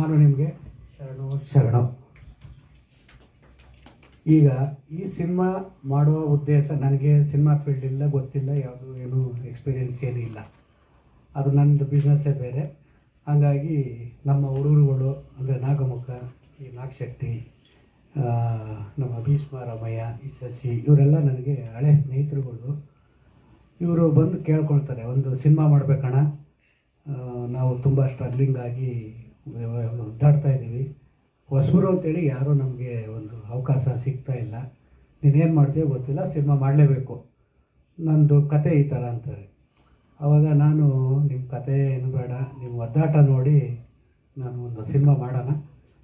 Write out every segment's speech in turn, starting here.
ನಾನು ನಿಮಗೆ ಶರಣು. ಈಗ ಈ ಸಿನಿಮಾ ಮಾಡುವ ಉದ್ದೇಶ, ನನಗೆ ಸಿನಿಮಾ ಫೀಲ್ಡ್ ಇಲ್ಲ, ಗೊತ್ತಿಲ್ಲ, ಯಾವುದು ಏನು ಎಕ್ಸ್ಪೀರಿಯೆನ್ಸ್ ಏನೂ ಇಲ್ಲ. ಅದು ನನ್ನದು ಬಿಸ್ನೆಸ್ಸೇ ಬೇರೆ. ಹಾಗಾಗಿ ನಮ್ಮ ಹುಡುಗರುಗಳು ಅಂದರೆ ನಾಗಮುಖ, ಈ ನಾಗಶೆಟ್ಟಿ, ನಮ್ಮ ಭೀಷ್ಮ ರಾಮಯ್ಯ, ಈ ಶಶಿ, ಇವರೆಲ್ಲ ನನಗೆ ಹಳೆ ಸ್ನೇಹಿತರುಗಳು. ಇವರು ಬಂದು ಕೇಳ್ಕೊಳ್ತಾರೆ, ಒಂದು ಸಿನಿಮಾ ಮಾಡಬೇಕಣ್ಣ, ನಾವು ತುಂಬ ಸ್ಟ್ರಗ್ಲಿಂಗ್ ಆಗಿ ಒದ್ದಾಡ್ತಾ ಇದ್ದೀವಿ, ಹೊಸಬರು ಅಂತೇಳಿ ಯಾರೂ ನಮಗೆ ಒಂದು ಅವಕಾಶ ಸಿಗ್ತಾ ಇಲ್ಲ, ನೀನೇನು ಮಾಡ್ತೀಯೋ ಗೊತ್ತಿಲ್ಲ, ಸಿನಿಮಾ ಮಾಡಲೇಬೇಕು, ನಂದು ಕತೆ ಈ ಥರ ಅಂತಾರೆ. ಆವಾಗ ನಾನು, ನಿಮ್ಮ ಕತೆ ಏನು ಬೇಡ, ನಿಮ್ಮ ಒದ್ದಾಟ ನೋಡಿ ನಾನು ಒಂದು ಸಿನಿಮಾ ಮಾಡೋಣ,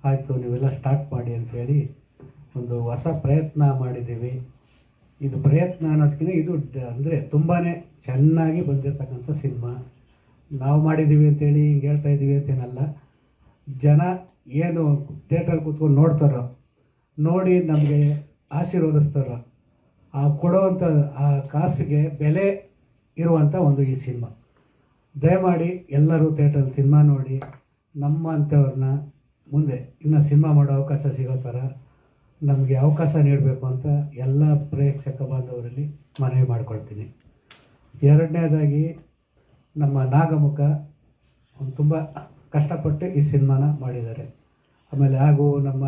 ಆಯಿತು ನೀವೆಲ್ಲ ಸ್ಟಾರ್ಟ್ ಮಾಡಿ ಅಂಥೇಳಿ ಒಂದು ಹೊಸ ಪ್ರಯತ್ನ ಮಾಡಿದ್ದೀವಿ. ಇದು ಪ್ರಯತ್ನ ಅನ್ನೋದಕ್ಕಿಂತ ಇದು ಅಂದರೆ ತುಂಬಾ ಚೆನ್ನಾಗಿ ಬಂದಿರತಕ್ಕಂಥ ಸಿನಿಮಾ. ನಾವು ಮಾಡಿದ್ದೀವಿ ಅಂತೇಳಿ ಹಿಂಗೆ ಹೇಳ್ತಾ ಇದ್ದೀವಿ ಅಂತೇನಲ್ಲ, ಜನ ಏನು ಥಿಯೇಟ್ರಲ್ಲಿ ಕೂತ್ಕೊಂಡು ನೋಡ್ತಾರೋ, ನೋಡಿ ನಮಗೆ ಆಶೀರ್ವದಿಸ್ತಾರೋ, ಆ ಕೊಡುವಂಥ ಆ ಕಾಸಿಗೆ ಬೆಲೆ ಇರುವಂಥ ಒಂದು ಈ ಸಿನಿಮಾ. ದಯಮಾಡಿ ಎಲ್ಲರೂ ಥಿಯೇಟ್ರಲ್ಲಿ ಸಿನಿಮಾ ನೋಡಿ ನಮ್ಮಂಥವ್ರನ್ನ ಮುಂದೆ ಇನ್ನು ಸಿನಿಮಾ ಮಾಡೋ ಅವಕಾಶ ಸಿಗೋ ಥರ ನಮಗೆ ಅವಕಾಶ ನೀಡಬೇಕು ಅಂತ ಎಲ್ಲ ಪ್ರೇಕ್ಷಕ ಬಾಂಧವರಲ್ಲಿ ಮನವಿ ಮಾಡ್ಕೊಳ್ತೀನಿ. ಎರಡನೇದಾಗಿ ನಮ್ಮ ನಾಗಮುಖ ತುಂಬ ಕಷ್ಟಪಟ್ಟು ಈ ಸಿನಿಮಾನ ಮಾಡಿದ್ದಾರೆ. ಆಮೇಲೆ ಹಾಗೂ ನಮ್ಮ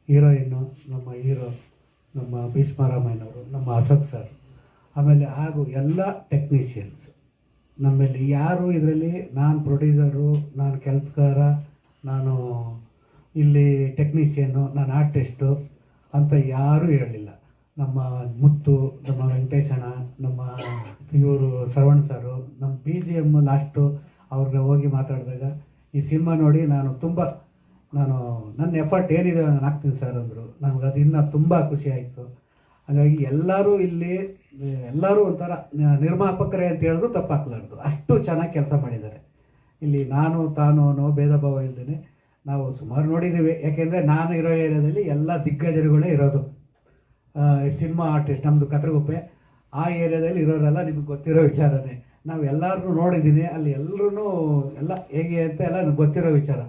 ಹೀರೋಯಿನ್ನು, ನಮ್ಮ ಹೀರೋ ನಮ್ಮ ಭೀಷ್ಮ ರಾಮಯ್ಯನವರು, ನಮ್ಮ ಅಶೋಕ್ ಸರ್, ಆಮೇಲೆ ಹಾಗೂ ಎಲ್ಲ ಟೆಕ್ನಿಷಿಯನ್ಸ್. ನಮ್ಮಲ್ಲಿ ಯಾರು ಇದರಲ್ಲಿ ನಾನು ಪ್ರೊಡ್ಯೂಸರು, ನಾನು ಕೆಲಸಗಾರ, ನಾನು ಇಲ್ಲಿ ಟೆಕ್ನಿಷಿಯನ್ನು, ನಾನು ಆರ್ಟಿಸ್ಟು ಅಂತ ಯಾರೂ ಹೇಳಲಿಲ್ಲ. ನಮ್ಮ ಮುತ್ತು, ನಮ್ಮ ವೆಂಕಟೇಶಣ್ಣ, ನಮ್ಮ ಇವರು ಶ್ರವಣ್ ಸರು, ನಮ್ಮ BGM ಲಾಸ್ಟು ಅವ್ರಿಗೆ ಹೋಗಿ ಮಾತಾಡಿದಾಗ ಈ ಸಿನಿಮಾ ನೋಡಿ ನಾನು ನನ್ನ ಎಫರ್ಟ್ ಏನಿದೆ ನಾನು ಹಾಕ್ತೀನಿ ಸರ್ ಅಂದರು. ನನಗೆ ಅದು ಇನ್ನೂ ತುಂಬ ಖುಷಿ ಆಯಿತು. ಹಾಗಾಗಿ ಎಲ್ಲರೂ ಒಂಥರ ನಿರ್ಮಾಪಕರೇ ಅಂತ ಹೇಳಿದ್ರು ತಪ್ಪಾಗಲಾರ್ದು, ಅಷ್ಟು ಚೆನ್ನಾಗಿ ಕೆಲಸ ಮಾಡಿದ್ದಾರೆ. ಇಲ್ಲಿ ತಾನು ಅನ್ನೋ ಭೇದ ಭಾವ ಇಲ್ಲದೇ ನಾವು ಸುಮಾರು ನೋಡಿದ್ದೀವಿ. ಯಾಕೆಂದರೆ ನಾನು ಇರೋ ಏರಿಯಾದಲ್ಲಿ ಎಲ್ಲ ದಿಗ್ಗಜರುಗಳೇ ಇರೋದು, ಸಿನಿಮಾ ಆರ್ಟಿಸ್ಟ್. ನಮ್ಮದು ಕತ್ರಗುಪ್ಪೆ, ಆ ಏರಿಯಾದಲ್ಲಿ ಇರೋರೆಲ್ಲ ನಿಮಗೆ ಗೊತ್ತಿರೋ ವಿಚಾರನೇ. ನಾವು ಎಲ್ಲರೂ ನೋಡಿದ್ದೀನಿ, ಅಲ್ಲಿ ಎಲ್ಲರೂ ಎಲ್ಲ ಹೇಗೆ ಅಂತ ಎಲ್ಲ ನನಗೆ ಗೊತ್ತಿರೋ ವಿಚಾರ.